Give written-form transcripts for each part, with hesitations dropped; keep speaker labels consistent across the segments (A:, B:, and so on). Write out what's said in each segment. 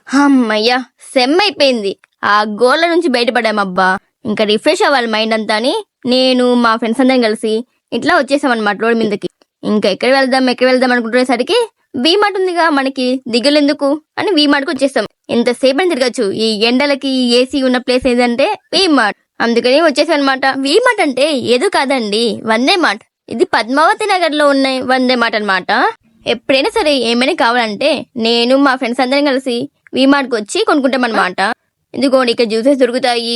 A: అమ్మయ్యా, సెమ్ అయిపోయింది. ఆ గోళ్ళ నుంచి బయటపడామబ్బా. ఇంకా రిఫ్రెష్ అవ్వాలి మైండ్ అంతా అని నేను మా ఫ్రెండ్స్ అందరం కలిసి ఇట్లా వచ్చేసామన్నమాట రోడ్ మీదకి. ఇంకా ఎక్కడ వెళ్దాం అనుకుంటునేసరికి వీమార్ట్ ఉందిగా మనకి, దిగులెందుకు అని వీమార్ట్కి వచ్చేసాం. ఎంతసేపు అని తిరగచ్చు, ఈ ఎండలకి ఏసీ ఉన్న ప్లేస్ ఏదంటే వీమార్ట్. అందుకని వచ్చేసాం అనమాట. వీమార్ట్ అంటే ఏదో కాదండి, వందే మార్ట్. ఇది పద్మావతి నగర్ లో ఉన్న వందే మార్ట్ అనమాట. ఎప్పుడైనా సరే ఏమైనా కావాలంటే నేను మా ఫ్రెండ్స్ అందరం కలిసి వీమార్ట్కి వచ్చి కొనుక్కుంటాం అనమాట. ఇదిగోండి ఇక్కడ జ్యూసెస్ దొరుకుతాయి.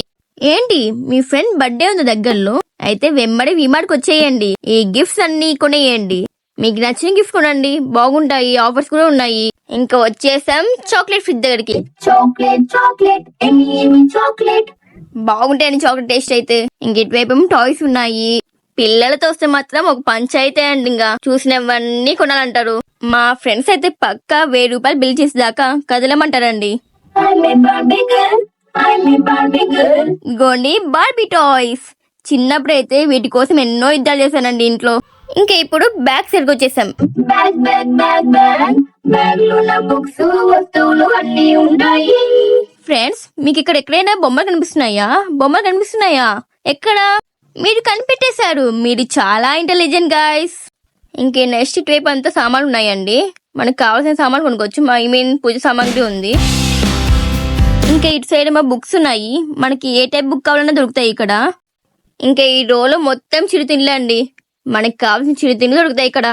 A: ఏంటి మీ ఫ్రెండ్ బర్త్డే ఉంది దగ్గరలో, అయితే వెంబడి వీమార్ట్కి వచ్చేయండి. ఈ గిఫ్ట్స్ అన్ని కొనేయండి, మీకు నచ్చిన గిఫ్ట్ కొనండి, బాగుంటాయి, ఆఫర్స్ కూడా ఉన్నాయి. ఇంకా వచ్చేసాం చాక్లెట్ ఫ్రిడ్జ్ దగ్గరికి. చాక్లెట్ బాగుంటాయని చాక్లెట్ టేస్ట్ అయితే. ఇంక ఇటువైపు టాయ్స్ ఉన్నాయి. పిల్లలతో వస్తే మాత్రం ఒక పంచాయితీ అండి, ఇంకా చూసినవన్నీ కొనాలంటారు. మా ఫ్రెండ్స్ అయితే పక్కా 1000 రూపాయలు బిల్ చేసి దాకా కదలమంటారండి. ఇగోండి బార్బీ టాయ్స్. చిన్నప్పుడైతే వీటి కోసం ఎన్నో యుద్ధాలు చేశానండి ఇంట్లో. ఇంకా ఇప్పుడు బ్యాగ్ సైడ్కి వచ్చేసాం. ఫ్రెండ్స్, మీకు ఇక్కడ ఎక్కడైనా బొమ్మలు కనిపిస్తున్నాయా? ఎక్కడ? మీరు కనిపెట్టేశారు. మీరు చాలా ఇంటెలిజెంట్ గాయ్స్. ఇంకే నెక్స్ట్ ఇటువైపు అంతా సామాన్లు ఉన్నాయండి. మనకు కావాల్సిన సామాన్లు కొనుక్కోవచ్చు. పూజ సామాగ్రి ఉంది. ఇంకా ఇటు సైడ్ మా బుక్స్ ఉన్నాయి. మనకి ఏ టైప్ బుక్ కావాలన్నా దొరుకుతాయి ఇక్కడ. ఇంకా ఈ రోలో మొత్తం చిరుతిండ్లే అండి, మనకి కావాల్సిన చిరుతిండ్లు దొరుకుతాయి ఇక్కడ.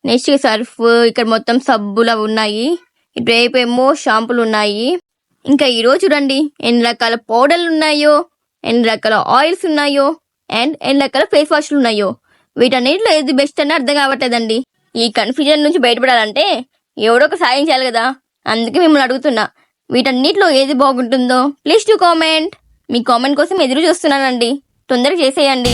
A: నెక్స్ట్ సర్ఫ్, ఇక్కడ మొత్తం సబ్బులు ఉన్నాయి. ఇటువైపు ఏమో షాంపులు ఉన్నాయి. ఇంకా ఈరోజు చూడండి ఎన్ని రకాల పౌడర్లు ఉన్నాయో, ఎన్ని రకాల ఆయిల్స్ ఉన్నాయో, అండ్ ఎన్ని రకాల ఫేస్ వాష్లు ఉన్నాయో. వీటన్నిటిలో ఏది బెస్ట్ అని అర్థం కావట్లేదండి. ఈ కన్ఫ్యూజన్ నుంచి బయటపడాలంటే ఎవరో ఒక సాయం చేయాలి కదా. అందుకే మిమ్మల్ని అడుగుతున్నా, వీటన్నిటిలో ఏది బాగుంటుందో please to comment. Me comment కోసం ఎదురు చూస్తున్నానండి, తొందరగా చేసేయండి.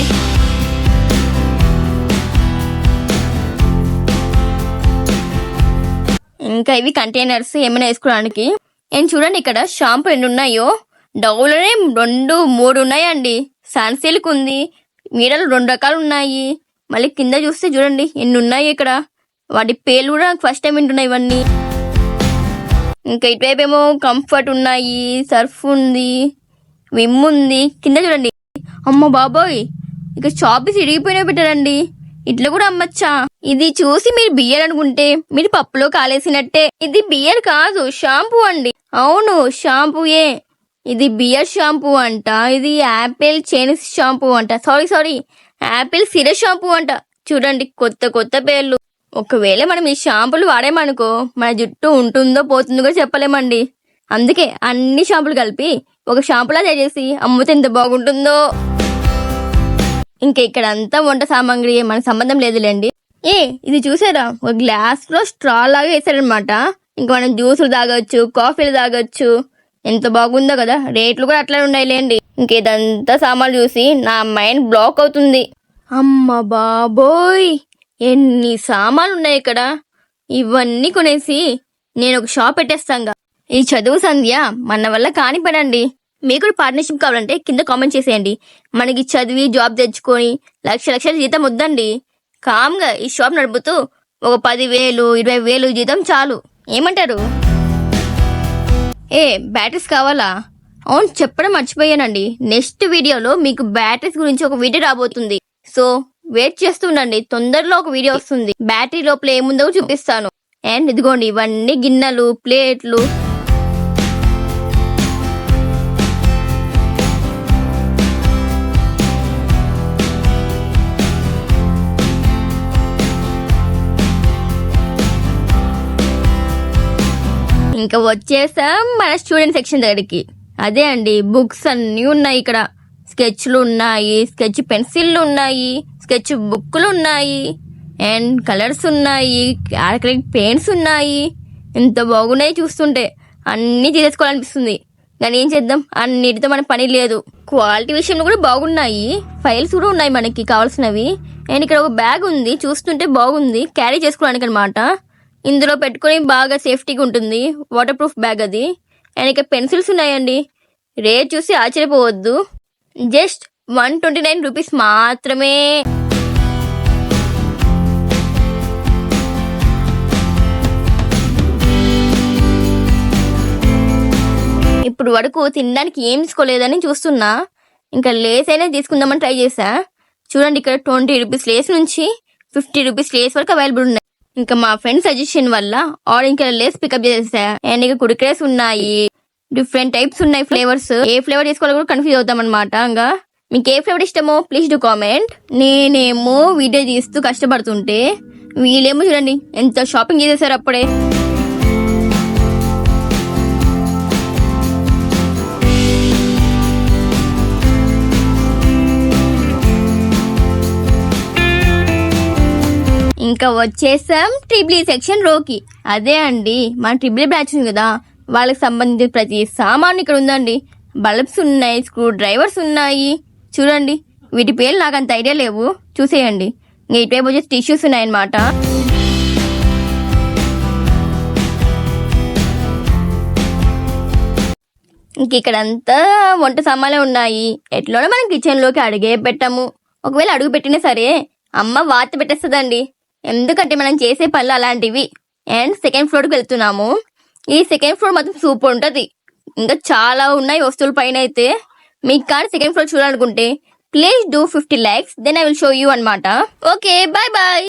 A: ఇంకా ఇవి కంటైనర్స్ ఏమైనా వేసుకోవడానికి. నేను చూడండి ఇక్కడ షాంపూ 2 ఉన్నాయో, డవ్లోనే 2, 3 ఉన్నాయండి. సన్సిల్క్ ఉంది, మీరలు 2 రకాలు ఉన్నాయి. మళ్ళీ కింద చూస్తే చూడండి ఎన్ని ఉన్నాయి ఇక్కడ. వాటి పేర్లు కూడా ఫస్ట్ టైం వింటున్నాయి ఇవన్నీ. ఇంకా ఇటువైపు ఏమో కంఫర్ట్ ఉన్నాయి, సర్ఫ్ ఉంది, విమ్ ఉంది. కింద చూడండి, అమ్మ బాబోయ్, ఇక షాప్ చిరిగిపోయినా పెట్టారండి. ఇట్లా కూడా అమ్మచ్చా? ఇది చూసి మీరు బియర్ అనుకుంటే మీరు పప్పులో కాలేసినట్టే. ఇది బియర్ కాదు, షాంపూ అండి. అవును, షాంపూయే. ఇది బియర్ షాంపూ అంట, ఇది యాపిల్ చైనీస్ షాంపూ అంట, సారీ యాపిల్ సిరస్ షాంపూ అంట. చూడండి కొత్త పేర్లు. ఒకవేళ మనం ఈ షాంపూలు వాడేమనుకో మన జుట్టు ఉంటుందో పోతుందో కూడా చెప్పలేమండి. అందుకే అన్ని షాంపూలు కలిపి ఒక షాంపూలా చేసి అమ్ముతే ఎంత బాగుంటుందో. ఇంకా ఇక్కడ అంతా వంట సామాగ్రి, మనకు సంబంధం లేదులేండి. ఇది చూసారా, ఒక గ్లాస్ లో స్ట్రా లాగా వేసారనమాట. ఇంకా మనం జ్యూసులు తాగొచ్చు, కాఫీలు తాగొచ్చు. ఎంత బాగుందో కదా. రేట్లు కూడా అట్లా ఉన్నాయిలేండి. ఇంకేదంతా సామాన్లు చూసి నా మైండ్ బ్లాక్ అవుతుంది. అమ్మ బాబోయ్, ఎన్ని సామాన్లు ఉన్నాయి ఇక్కడ. ఇవన్నీ కొనేసి నేను ఒక షాప్ పెట్టేస్తాగా. ఈ చదువు సంధ్య మన వల్ల కాని పనండి. మీకు కూడా పార్ట్నర్షిప్ కావాలంటే కింద కామెంట్ చేసేయండి. మనకి చదివి జాబ్ తెచ్చుకొని లక్షల జీతం వద్దండి. కామ్గా ఈ షాప్ నడుపుతూ ఒక 10,000, 20,000 జీతం చాలు. ఏమంటారు? బ్యాటరీస్ కావాలా? అవును, చెప్పడం మర్చిపోయానండి. నెక్స్ట్ వీడియోలో మీకు బ్యాటరీస్ గురించి ఒక వీడియో రాబోతుంది. సో వెయిట్ చేస్తుండండి, తొందరలో ఒక వీడియో వస్తుంది. బ్యాటరీ లోపల ఏముందో చూపిస్తాను. అండ్ ఇదిగోండి ఇవన్నీ గిన్నెలు, ప్లేట్లు. ఇంకా వచ్చేసాం మన స్టూడెంట్ సెక్షన్ దగ్గరికి. అదే అండి, బుక్స్ అన్నీ ఉన్నాయి ఇక్కడ. స్కెచ్లు ఉన్నాయి, స్కెచ్ పెన్సిళ్ళు ఉన్నాయి, స్కెచ్ బుక్లు ఉన్నాయి, అండ్ కలర్స్ ఉన్నాయి, యాక్రిలిక్ పెయింట్స్ ఉన్నాయి. ఎంత బాగున్నాయి చూస్తుంటే. అన్నీ తీసేసుకోవాలనిపిస్తుంది, కానీ ఏం చేద్దాం, అన్నిటితో మన పని లేదు. క్వాలిటీ విషయంలో కూడా బాగున్నాయి. ఫైల్స్ కూడా ఉన్నాయి మనకి కావాల్సినవి. అండ్ ఇక్కడ ఒక బ్యాగ్ ఉంది, చూస్తుంటే బాగుంది, క్యారీ చేసుకోవడానికి అనమాట. ఇందులో పెట్టుకొని బాగా సేఫ్టీగా ఉంటుంది. వాటర్ ప్రూఫ్ బ్యాగ్ అది. అండ్ ఇక్కడ పెన్సిల్స్ ఉన్నాయండి. రేట్ చూసి ఆశ్చర్యపోవద్దు, జస్ట్ 129 రూపీస్ మాత్రమే. ఇప్పుడు వరకు తినడానికి ఏం తీసుకోలేదని చూస్తున్నా. ఇంకా లేస్ అయినా తీసుకుందామని ట్రై చేసా. చూడండి ఇక్కడ 20 రూపీస్ లేస్ నుంచి 50 రూపీస్ లేస్ వరకు అవైలబుల్ ఉన్నాయి. ఇంకా మా ఫ్రెండ్ సజెషన్ వల్ల ఆరెంజ్ కలర్ లేస్ పికప్ చేసా. అండ్ ఇక కుర్కురేస్ ఉన్నాయి, డిఫరెంట్ టైప్స్ ఉన్నాయి ఫ్లేవర్స్. ఏ ఫ్లేవర్ తీసుకోవాలో కూడా కన్ఫ్యూజ్ అవుతాం అనమాట. ఇంకా మీకు ఏ ఫ్లేవర్ ఇష్టమో ప్లీజ్ డూ కామెంట్. నేనేమో వీడియో తీస్తూ కష్టపడుతుంటే వీళ్ళేమో చూడండి ఎంత షాపింగ్ చేసేసారు అప్పుడే. ఇంకా వచ్చేసాం ట్రిపుల్ సెక్షన్ రోకి. అదే అండి మన ట్రిపుల్ బ్యాచ్ ఉంది కదా, వాళ్ళకి సంబంధించిన ప్రతి సామాన్ ఇక్కడ ఉందండి. బల్బ్స్ ఉన్నాయి, స్క్రూ డ్రైవర్స్ ఉన్నాయి. చూడండి వీటి పేర్లు నాకు అంత ఐడియా లేవు, చూసేయండి. ఇంకా ఇటువైపు వచ్చేసి టిష్యూస్ ఉన్నాయన్నమాట. ఇంక ఇక్కడంతా వంట సామాన్లే ఉన్నాయి. ఎట్లోనో మనం కిచెన్ లోకి అడిగే పెట్టాము. ఒకవేళ అడుగు పెట్టినా సరే అమ్మ వాత పెట్టేస్తుందండి, ఎందుకంటే మనం చేసే పనులు అలాంటివి. అండ్ సెకండ్ ఫ్లోర్కి వెళ్తున్నాము. ఈ సెకండ్ ఫ్లోర్ మాత్రం సూపర్ ఉంటది. ఇంకా చాలా ఉన్నాయి వస్తువుల పైన అయితే. మీకు కానీ సెకండ్ ఫ్లోర్ చూడాలనుకుంటే please do 50 likes, then I will show you అనమాట. Okay, bye bye.